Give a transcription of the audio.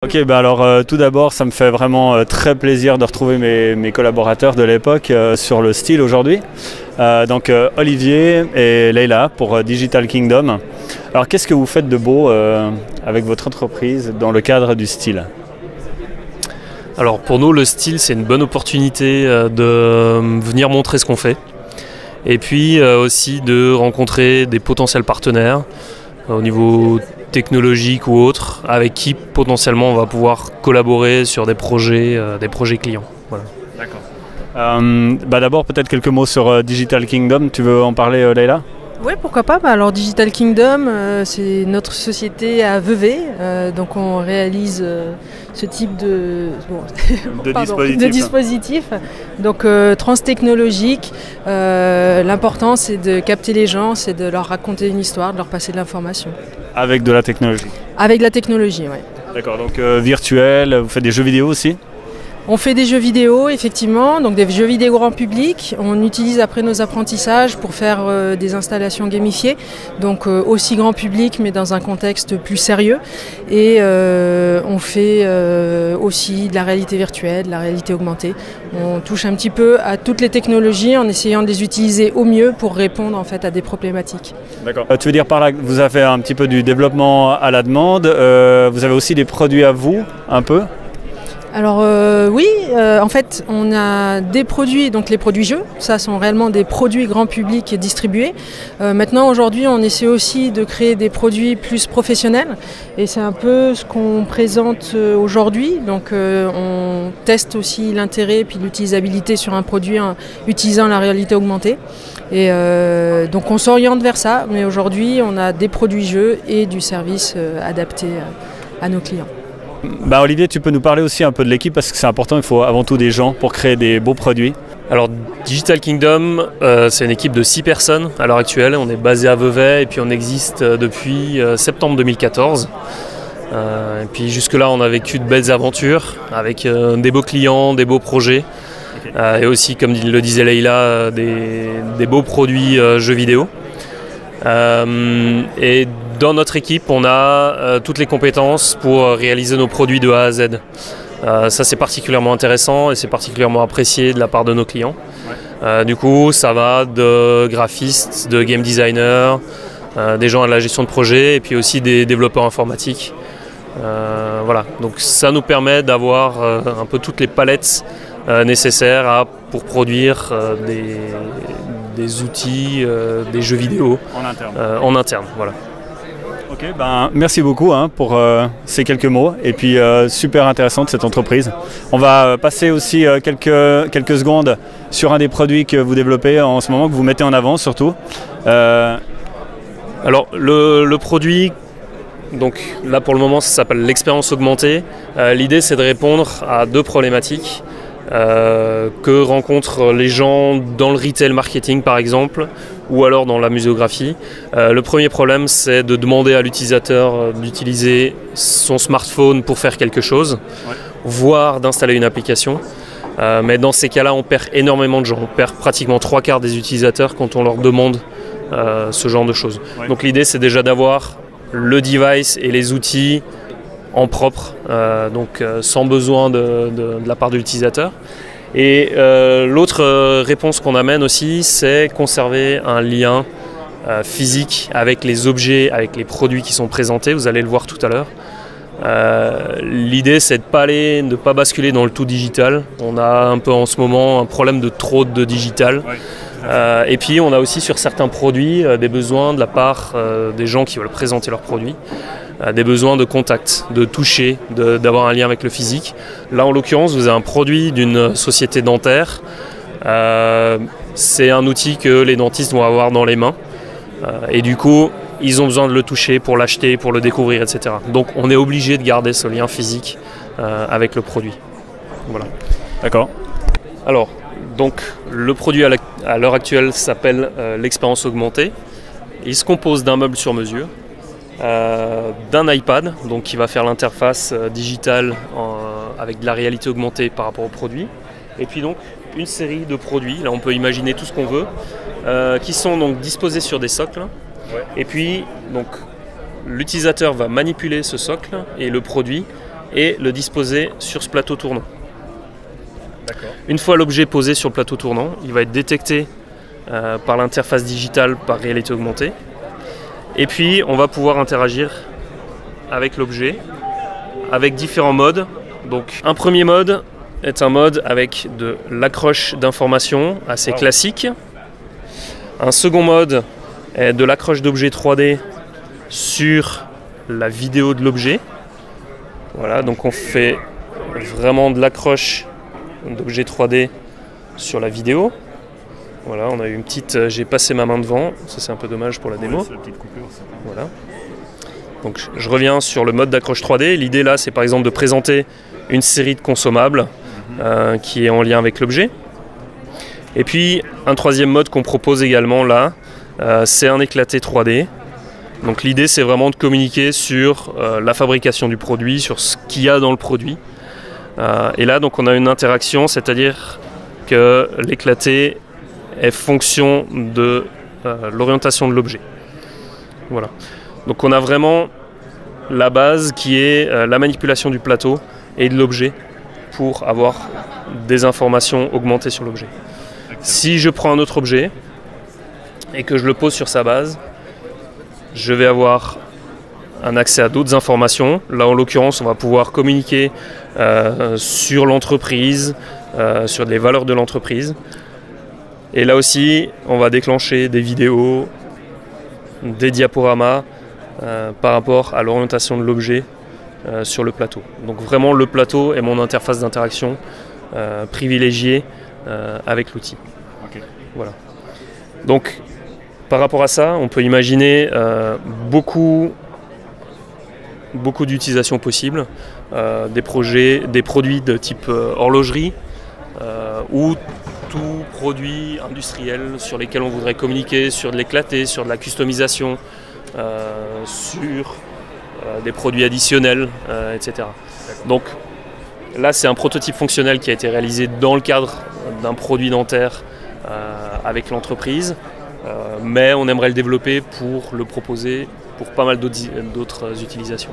Ok, bah alors tout d'abord, ça me fait vraiment très plaisir de retrouver mes collaborateurs de l'époque sur le style aujourd'hui. Donc Olivier et Leila pour Digital Kingdom. Alors qu'est-ce que vous faites de beau avec votre entreprise dans le cadre du style ? Alors pour nous, le style, c'est une bonne opportunité de venir montrer ce qu'on fait. Et puis aussi de rencontrer des potentiels partenaires au niveau technologique ou autre, avec qui potentiellement on va pouvoir collaborer sur des projets clients. Voilà. D'accord. D'abord peut-être quelques mots sur Digital Kingdom. Tu veux en parler, Leila ? Oui, pourquoi pas. Alors Digital Kingdom, c'est notre société à Vevey. Donc on réalise ce type de dispositif. Donc transtechnologique. L'important, c'est de capter les gens, c'est de leur raconter une histoire, de leur passer de l'information. Avec de la technologie ? Avec de la technologie, oui. D'accord, donc virtuel, vous faites des jeux vidéo aussi ? On fait des jeux vidéo, effectivement, donc des jeux vidéo grand public. On utilise après nos apprentissages pour faire des installations gamifiées, donc aussi grand public, mais dans un contexte plus sérieux. Et on fait aussi de la réalité virtuelle, de la réalité augmentée. On touche un petit peu à toutes les technologies en essayant de les utiliser au mieux pour répondre en fait à des problématiques. D'accord. Tu veux dire par là que vous avez un petit peu du développement à la demande, vous avez aussi des produits à vous, un peu ? Alors oui, en fait on a des produits, donc les produits jeux, ça sont réellement des produits grand public distribués. Maintenant aujourd'hui on essaie aussi de créer des produits plus professionnels et c'est un peu ce qu'on présente aujourd'hui. Donc on teste aussi l'intérêt et puis l'utilisabilité sur un produit en utilisant la réalité augmentée. Et donc on s'oriente vers ça, mais aujourd'hui on a des produits jeux et du service adapté à nos clients. Olivier, tu peux nous parler aussi un peu de l'équipe parce que c'est important, il faut avant tout des gens pour créer des beaux produits. Alors Digital Kingdom, c'est une équipe de 6 personnes à l'heure actuelle. On est basé à Vevey et puis on existe depuis septembre 2014. Et puis jusque-là, on a vécu de belles aventures avec des beaux clients, des beaux projets. Et aussi, comme le disait Leila, des beaux produits jeux vidéo. Et dans notre équipe, on a toutes les compétences pour réaliser nos produits de A à Z. Ça, c'est particulièrement intéressant et c'est particulièrement apprécié de la part de nos clients. Ouais. Du coup, ça va de graphistes, de game designers, des gens à la gestion de projet et puis aussi des développeurs informatiques. Voilà. Donc ça nous permet d'avoir un peu toutes les palettes nécessaires pour produire des outils, des jeux vidéo en interne. Voilà. Ok, merci beaucoup pour ces quelques mots et puis super intéressante cette entreprise. On va passer aussi quelques secondes sur un des produits que vous développez en ce moment, que vous mettez en avant surtout. Alors le produit, donc là pour le moment ça s'appelle l'expérience augmentée. L'idée c'est de répondre à 2 problématiques. Que rencontrent les gens dans le retail marketing par exemple ou alors dans la muséographie. Le premier problème c'est de demander à l'utilisateur d'utiliser son smartphone pour faire quelque chose, voire d'installer une application. Mais dans ces cas-là on perd énormément de gens, on perd pratiquement 3/4 des utilisateurs quand on leur demande ce genre de choses. Donc l'idée c'est déjà d'avoir le device et les outils en propre, donc sans besoin de la part de l'utilisateur. Et l'autre réponse qu'on amène aussi, c'est conserver un lien physique avec les objets, avec les produits qui sont présentés, vous allez le voir tout à l'heure. L'idée c'est de ne pas basculer dans le tout digital. On a un peu en ce moment un problème de trop de digital. Et puis on a aussi sur certains produits des besoins de la part des gens qui veulent présenter leurs produits. Des besoins de contact, de toucher, d'avoir un lien avec le physique. Là en l'occurrence vous avez un produit d'une société dentaire. C'est un outil que les dentistes vont avoir dans les mains et du coup ils ont besoin de le toucher pour l'acheter, pour le découvrir, etc. Donc on est obligé de garder ce lien physique avec le produit. Voilà. D'accord. Alors donc le produit à l'heure actuelle s'appelle l'expérience augmentée. Il se compose d'un meuble sur mesure. D'un iPad donc qui va faire l'interface digitale avec de la réalité augmentée par rapport au produit et puis donc une série de produits, là on peut imaginer tout ce qu'on veut qui sont donc disposés sur des socles et puis donc l'utilisateur va manipuler ce socle et le produit et le disposer sur ce plateau tournant. Une fois l'objet posé sur le plateau tournant, il va être détecté par l'interface digitale par réalité augmentée. Et puis on va pouvoir interagir avec l'objet avec différents modes. Donc un premier mode est un mode avec de l'accroche d'informations assez classique. Un second mode est de l'accroche d'objets 3D sur la vidéo de l'objet. Voilà, donc on fait vraiment de l'accroche d'objets 3D sur la vidéo. Voilà, on a eu une petite... j'ai passé ma main devant, ça c'est un peu dommage pour la démo. Ouais, c'est la petite coupure, voilà. Donc je reviens sur le mode d'accroche 3D. L'idée là, c'est par exemple de présenter une série de consommables qui est en lien avec l'objet. Et puis un troisième mode qu'on propose également là, c'est un éclaté 3D. Donc l'idée c'est vraiment de communiquer sur la fabrication du produit, sur ce qu'il y a dans le produit. Et là donc on a une interaction, c'est-à-dire que l'éclaté est fonction de l'orientation de l'objet. Voilà. Donc on a vraiment la base qui est la manipulation du plateau et de l'objet pour avoir des informations augmentées sur l'objet. Si je prends un autre objet et que je le pose sur sa base, je vais avoir un accès à d'autres informations. Là, en l'occurrence, on va pouvoir communiquer sur l'entreprise, sur les valeurs de l'entreprise. Et là aussi, on va déclencher des vidéos, des diaporamas par rapport à l'orientation de l'objet sur le plateau. Donc vraiment, le plateau est mon interface d'interaction privilégiée avec l'outil. Okay. Voilà. Donc, par rapport à ça, on peut imaginer beaucoup d'utilisations possibles, des produits de type horlogerie ou tout produit industriel sur lesquels on voudrait communiquer sur de l'éclaté, sur de la customisation, sur des produits additionnels, etc. Donc là, c'est un prototype fonctionnel qui a été réalisé dans le cadre d'un produit dentaire avec l'entreprise. Mais on aimerait le développer pour le proposer pour pas mal d'autres utilisations.